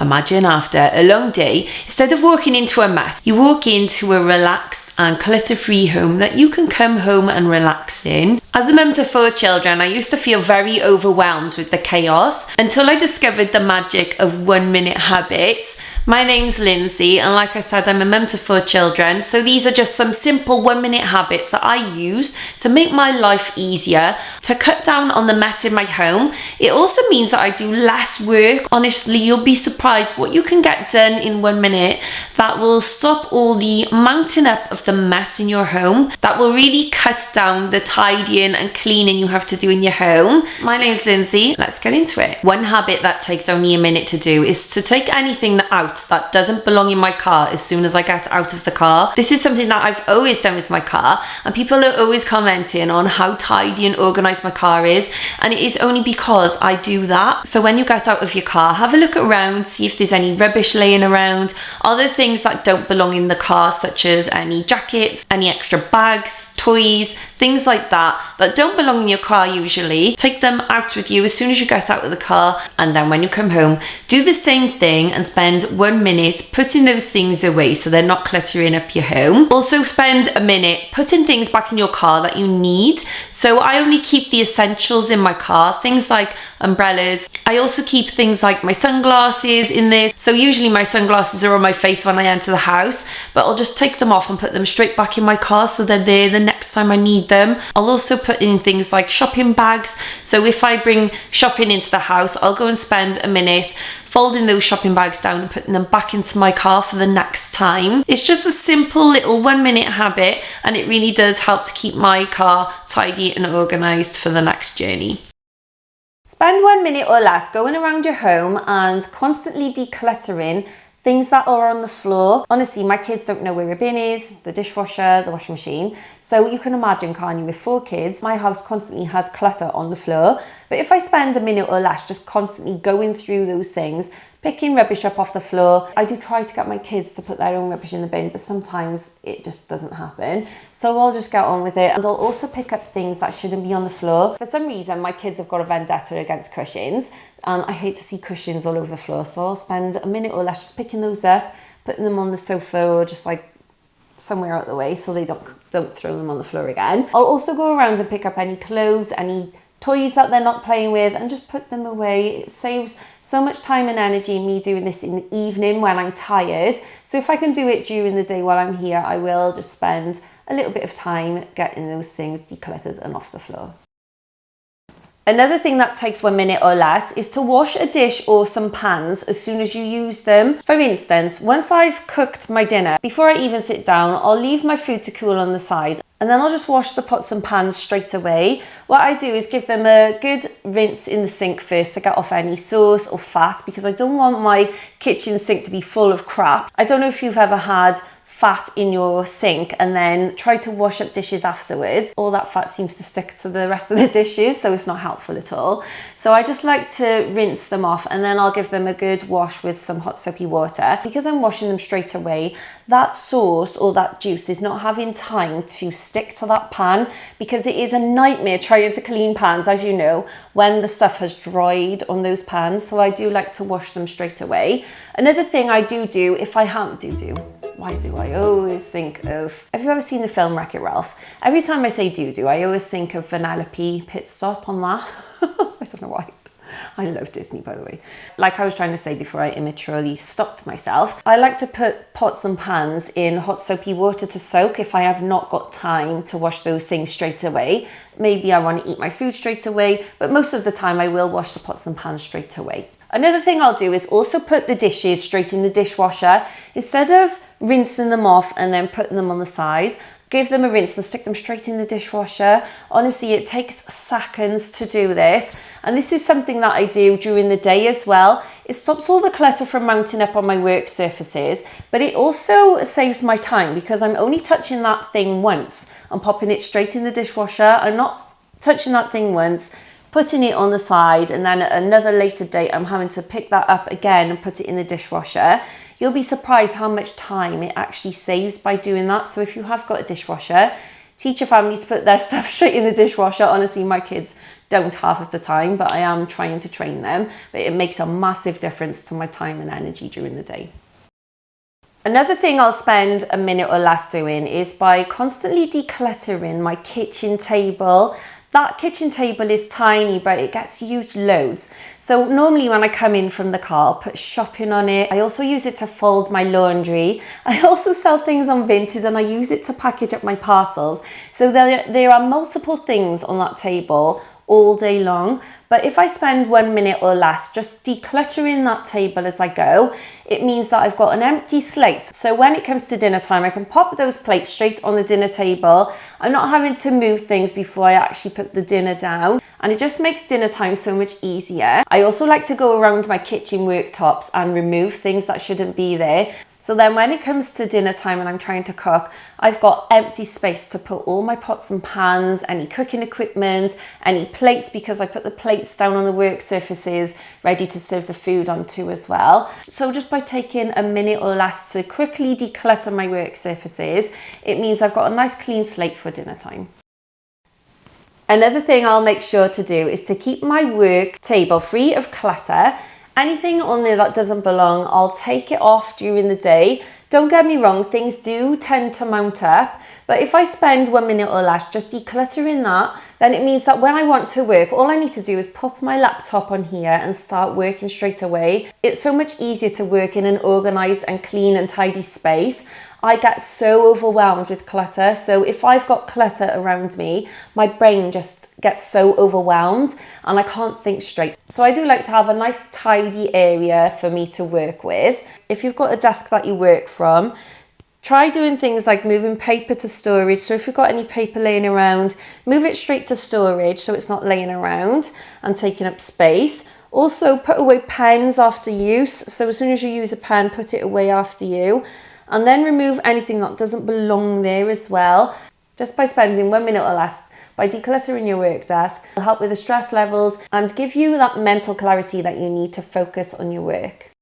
Imagine after a long day, instead of walking into a mess, you walk into a relaxed and clutter-free home that you can come home and relax in. As a mum to 4 children, I used to feel very overwhelmed with the chaos until I discovered the magic of 1-minute habits. My name's Lindsay, and like I said, I'm a mum to 4 children, so these are just some simple 1-minute habits that I use to make my life easier, to cut down on the mess in my home. It also means that I do less work. Honestly, you'll be surprised what you can get done in 1 minute that will stop all the mounting up of the mess in your home, that will really cut down the tidying and cleaning you have to do in your home. My name's Lindsay, let's get into it. One habit that takes only a minute to do is to take anything out that doesn't belong in my car as soon as I get out of the car. This is something that I've always done with my car, and people are always commenting on how tidy and organized my car is, and it is only because I do that. So when you get out of your car, have a look around, see if there's any rubbish laying around. Are there things that don't belong in the car, such as any jackets, any extra bags, toys, things like that don't belong in your car usually? Take them out with you as soon as you get out of the car, and then when you come home, do the same thing and spend 1 minute putting those things away so they're not cluttering up your home. Also spend a minute putting things back in your car that you need. So I only keep the essentials in my car, things like umbrellas. I also keep things like my sunglasses in there. So usually my sunglasses are on my face when I enter the house, but I'll just take them off and put them straight back in my car so they're there the next time I need them. I'll also put in things like shopping bags. So if I bring shopping into the house, I'll go and spend a minute folding those shopping bags down and putting them back into my car for the next time. It's just a simple little 1-minute habit, and it really does help to keep my car tidy and organized for the next journey. Spend 1 minute or less going around your home and constantly decluttering things that are on the floor. Honestly, my kids don't know where a bin is, the dishwasher, the washing machine. So you can imagine, can't you, with 4 kids, my house constantly has clutter on the floor. But if I spend a minute or less just constantly going through those things, picking rubbish up off the floor, I do try to get my kids to put their own rubbish in the bin, but sometimes it just doesn't happen. So I'll just get on with it. And I'll also pick up things that shouldn't be on the floor. For some reason, my kids have got a vendetta against cushions, and I hate to see cushions all over the floor. So I'll spend a minute or less just picking those up, putting them on the sofa or just like somewhere out the way so they don't throw them on the floor again. I'll also go around and pick up any clothes, any toys that they're not playing with, and just put them away. It saves so much time and energy me doing this in the evening when I'm tired. So if I can do it during the day while I'm here, I will just spend a little bit of time getting those things decluttered and off the floor. Another thing that takes 1 minute or less is to wash a dish or some pans as soon as you use them. For instance, once I've cooked my dinner, before I even sit down, I'll leave my food to cool on the side, and then I'll just wash the pots and pans straight away. What I do is give them a good rinse in the sink first to get off any sauce or fat, because I don't want my kitchen sink to be full of crap. I don't know if you've ever had fat in your sink and then try to wash up dishes afterwards. All that fat seems to stick to the rest of the dishes, so it's not helpful at all. So I just like to rinse them off, and then I'll give them a good wash with some hot soapy water. Because I'm washing them straight away, that sauce or that juice is not having time to stick to that pan, because it is a nightmare trying to clean pans, as you know, when the stuff has dried on those pans. So I do like to wash them straight away. Another thing I do if I why do I always think of, have you ever seen the film Wreck-It Ralph? Every time I say do, I always think of Vanellope pit stop on that. I don't know why. I love Disney, by the way. Like I was trying to say before I immaturely stopped myself, I like to put pots and pans in hot soapy water to soak if I have not got time to wash those things straight away. Maybe I want to eat my food straight away, but most of the time I will wash the pots and pans straight away. Another thing I'll do is also put the dishes straight in the dishwasher. Instead of rinsing them off and then putting them on the side, give them a rinse and stick them straight in the dishwasher. Honestly, it takes seconds to do this. And this is something that I do during the day as well. It stops all the clutter from mounting up on my work surfaces, but it also saves my time because I'm only touching that thing once. I'm popping it straight in the dishwasher. I'm not touching that thing once, putting it on the side, and then at another later date I'm having to pick that up again and put it in the dishwasher. You'll be surprised how much time it actually saves by doing that. So if you have got a dishwasher, teach your family to put their stuff straight in the dishwasher. Honestly, my kids don't half of the time, but I am trying to train them. But it makes a massive difference to my time and energy during the day. Another thing I'll spend a minute or less doing is by constantly decluttering my kitchen table. That kitchen table is tiny, but it gets used loads. So normally when I come in from the car, I'll put shopping on it. I also use it to fold my laundry. I also sell things on Vinted, and I use it to package up my parcels. So there are multiple things on that table all day long. But if I spend 1 minute or less just decluttering that table as I go, it means that I've got an empty slate. So when it comes to dinner time, I can pop those plates straight on the dinner table. I'm not having to move things before I actually put the dinner down. And it just makes dinner time so much easier. I also like to go around my kitchen worktops and remove things that shouldn't be there. So then when it comes to dinner time and I'm trying to cook, I've got empty space to put all my pots and pans, any cooking equipment, any plates, because I put the plates down on the work surfaces ready to serve the food onto as well. So just by taking a minute or less to quickly declutter my work surfaces, it means I've got a nice clean slate for dinner time. Another thing I'll make sure to do is to keep my work table free of clutter. Anything on there that doesn't belong, I'll take it off during the day. Don't get me wrong, things do tend to mount up, but if I spend 1 minute or less just decluttering that, then it means that when I want to work, all I need to do is pop my laptop on here and start working straight away. It's so much easier to work in an organised and clean and tidy space. I get so overwhelmed with clutter. So if I've got clutter around me, my brain just gets so overwhelmed and I can't think straight. So I do like to have a nice tidy area for me to work with. If you've got a desk that you work from, try doing things like moving paper to storage. So if you've got any paper laying around, move it straight to storage so it's not laying around and taking up space. Also put away pens after use. So as soon as you use a pen, put it away after you. And then remove anything that doesn't belong there as well. Just by spending 1 minute or less by decluttering your work desk, it'll help with the stress levels and give you that mental clarity that you need to focus on your work.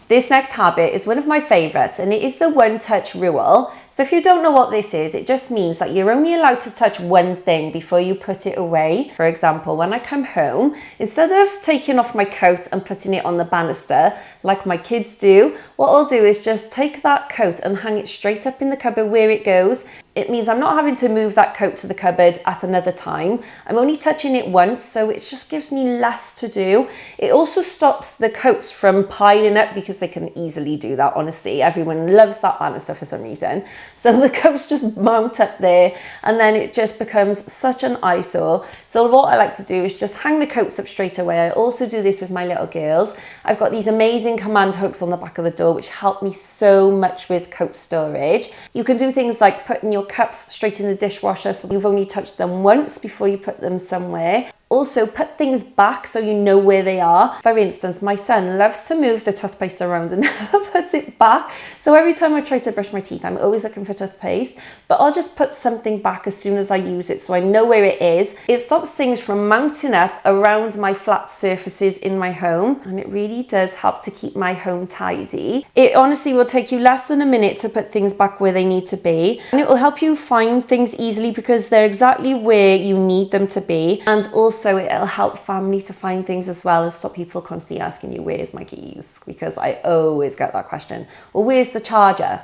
This next habit is one of my favourites, and it is the one-touch rule. So if you don't know what this is, it just means that you're only allowed to touch one thing before you put it away. For example, when I come home, instead of taking off my coat and putting it on the banister like my kids do, what I'll do is just take that coat and hang it straight up in the cupboard where it goes. It means I'm not having to move that coat to the cupboard at another time. I'm only touching it once, so it just gives me less to do. It also stops the coats from piling up, because they can easily do that, honestly. Everyone loves that banister for some reason. So the coats just mount up there and then it just becomes such an eyesore. So what I like to do is just hang the coats up straight away. I also do this with my little girls. I've got these amazing command hooks on the back of the door which help me so much with coat storage. You can do things like putting your cups straight in the dishwasher so you've only touched them once before you put them somewhere. Also, put things back so you know where they are. For instance, my son loves to move the toothpaste around and never puts it back. So every time I try to brush my teeth, I'm always looking for toothpaste, but I'll just put something back as soon as I use it so I know where it is. It stops things from mounting up around my flat surfaces in my home, and it really does help to keep my home tidy. It honestly will take you less than a minute to put things back where they need to be, and it will help you find things easily because they're exactly where you need them to be. And also it'll help family to find things as well, and stop people constantly asking you, where's my keys? Because I always get that question. Well, where's the charger?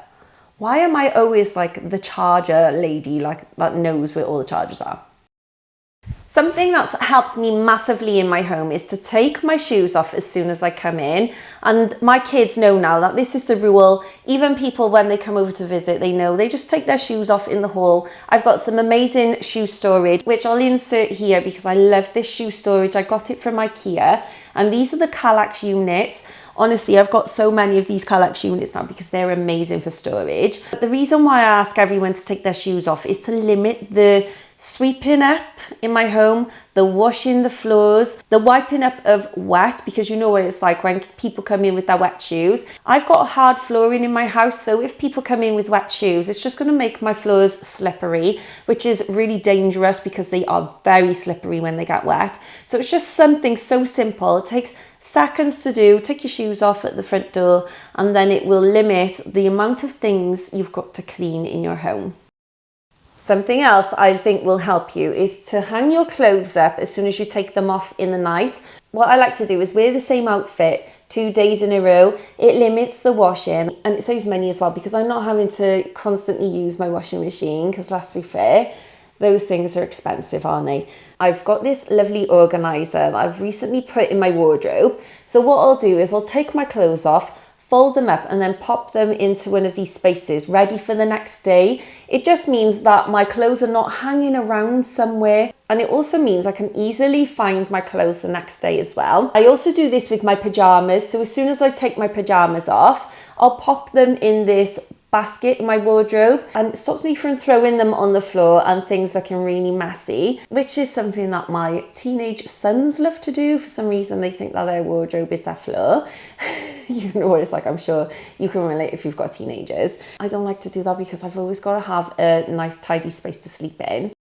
Why am I always like the charger lady, like that knows where all the chargers are? Something that's helped me massively in my home is to take my shoes off as soon as I come in. And my kids know now that this is the rule. Even people, when they come over to visit, they know they just take their shoes off in the hall. I've got some amazing shoe storage, which I'll insert here because I love this shoe storage. I got it from IKEA, and these are the Kallax units. Honestly, I've got so many of these Kallax units now because they're amazing for storage. But the reason why I ask everyone to take their shoes off is to limit the sweeping up in my home, the washing the floors, the wiping up of wet, because you know what it's like when people come in with their wet shoes. I've got hard flooring in my house, so if people come in with wet shoes, it's just going to make my floors slippery, which is really dangerous because they are very slippery when they get wet. So it's just something so simple. It takes seconds to do. Take your shoes off at the front door, and then it will limit the amount of things you've got to clean in your home. Something else I think will help you is to hang your clothes up as soon as you take them off in the night. What I like to do is wear the same outfit 2 days in a row. It limits the washing and it saves money as well, because I'm not having to constantly use my washing machine, because let's be fair, those things are expensive, aren't they? I've got this lovely organizer that I've recently put in my wardrobe. So what I'll do is I'll take my clothes off, fold them up and then pop them into one of these spaces ready for the next day. It just means that my clothes are not hanging around somewhere, and it also means I can easily find my clothes the next day as well. I also do this with my pajamas. So as soon as I take my pajamas off, I'll pop them in this basket in my wardrobe, and it stops me from throwing them on the floor and things looking really messy, which is something that my teenage sons love to do. For some reason they think that their wardrobe is their floor. You know what it's like, I'm sure you can relate if you've got teenagers. I don't like to do that because I've always got to have a nice tidy space to sleep in.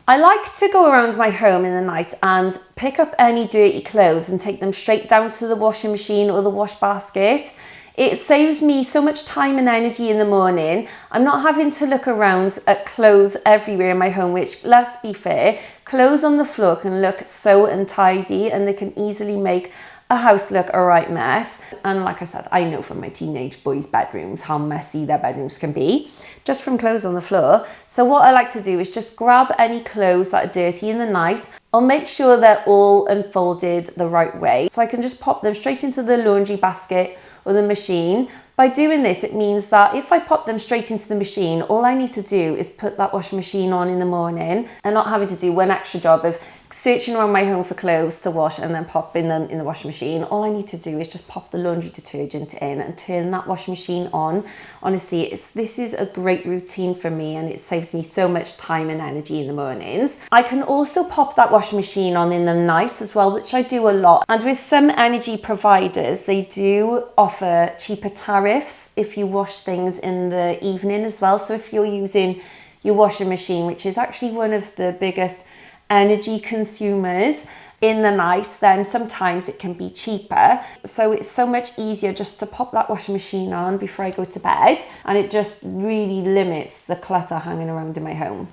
I like to go around my home in the night and pick up any dirty clothes and take them straight down to the washing machine or the wash basket. It saves me so much time and energy in the morning. I'm not having to look around at clothes everywhere in my home, which, let's be fair, clothes on the floor can look so untidy and they can easily make a house look a right mess. And like I said, I know from my teenage boys' bedrooms how messy their bedrooms can be just from clothes on the floor. So what I like to do is just grab any clothes that are dirty in the night. I'll make sure they're all unfolded the right way, so I can just pop them straight into the laundry basket or the machine. By doing this, it means that if I pop them straight into the machine, all I need to do is put that washing machine on in the morning and not having to do one extra job of searching around my home for clothes to wash and then popping them in the washing machine. All I need to do is just pop the laundry detergent in and turn that washing machine on. Honestly, this is a great routine for me, and it saved me so much time and energy in the mornings. I can also pop that washing machine on in the night as well, which I do a lot. And with some energy providers, they do offer cheaper tariffs if you wash things in the evening as well. So if you're using your washing machine, which is actually one of the biggest energy consumers in the night, then sometimes it can be cheaper. So it's so much easier just to pop that washing machine on before I go to bed, and it just really limits the clutter hanging around in my home.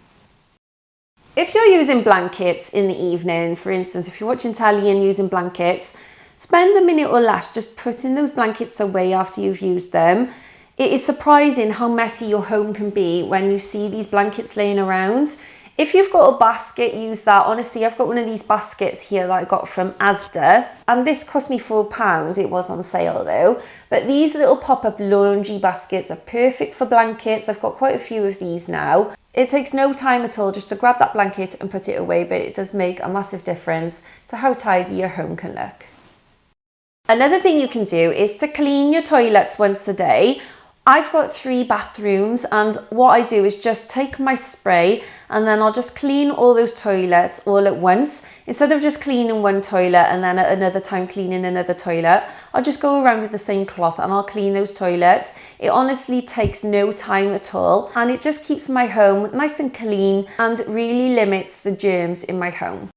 If you're using blankets in the evening, for instance, if you're watching telly and using blankets, spend a minute or less just putting those blankets away after you've used them. It is surprising how messy your home can be when you see these blankets laying around. If you've got a basket, use that. Honestly, I've got one of these baskets here that I got from Asda, and this cost me £4. It was on sale though. But these little pop-up laundry baskets are perfect for blankets. I've got quite a few of these now. It takes no time at all just to grab that blanket and put it away, but it does make a massive difference to how tidy your home can look. Another thing you can do is to clean your toilets once a day. I've got 3 bathrooms, and what I do is just take my spray and then I'll just clean all those toilets all at once. Instead of just cleaning one toilet and then at another time cleaning another toilet, I'll just go around with the same cloth and I'll clean those toilets. It honestly takes no time at all, and it just keeps my home nice and clean and really limits the germs in my home.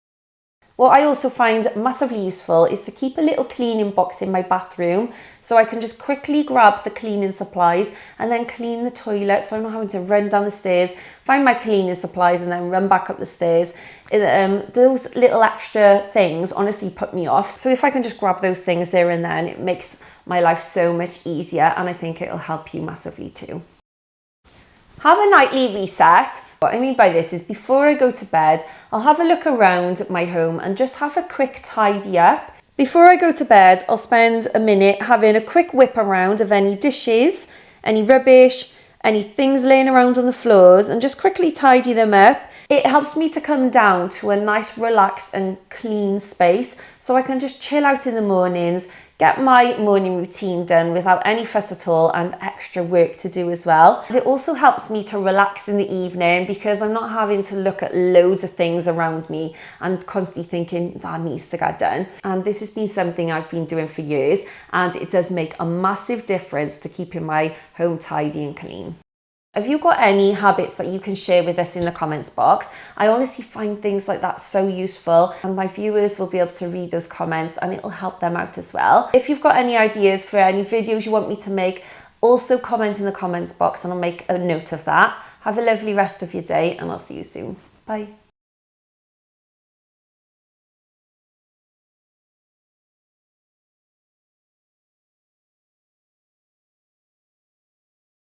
What I also find massively useful is to keep a little cleaning box in my bathroom, so I can just quickly grab the cleaning supplies and then clean the toilet, so I'm not having to run down the stairs, find my cleaning supplies and then run back up the stairs. Those little extra things honestly put me off, so if I can just grab those things there and then, it makes my life so much easier, and I think it'll help you massively too. Have a nightly reset. What I mean by this is, before I go to bed, I'll have a look around my home and just have a quick tidy up. Before I go to bed, I'll spend a minute having a quick whip around of any dishes, any rubbish, any things laying around on the floors, and just quickly tidy them up. It helps me to come down to a nice, relaxed and clean space, so I can just chill out in the mornings, get my morning routine done without any fuss at all and extra work to do as well. And it also helps me to relax in the evening because I'm not having to look at loads of things around me and constantly thinking that needs to get done. And this has been something I've been doing for years, and it does make a massive difference to keeping my home tidy and clean. Have you got any habits that you can share with us in the comments box? I honestly find things like that so useful, and my viewers will be able to read those comments and it will help them out as well. If you've got any ideas for any videos you want me to make, also comment in the comments box and I'll make a note of that. Have a lovely rest of your day and I'll see you soon. Bye.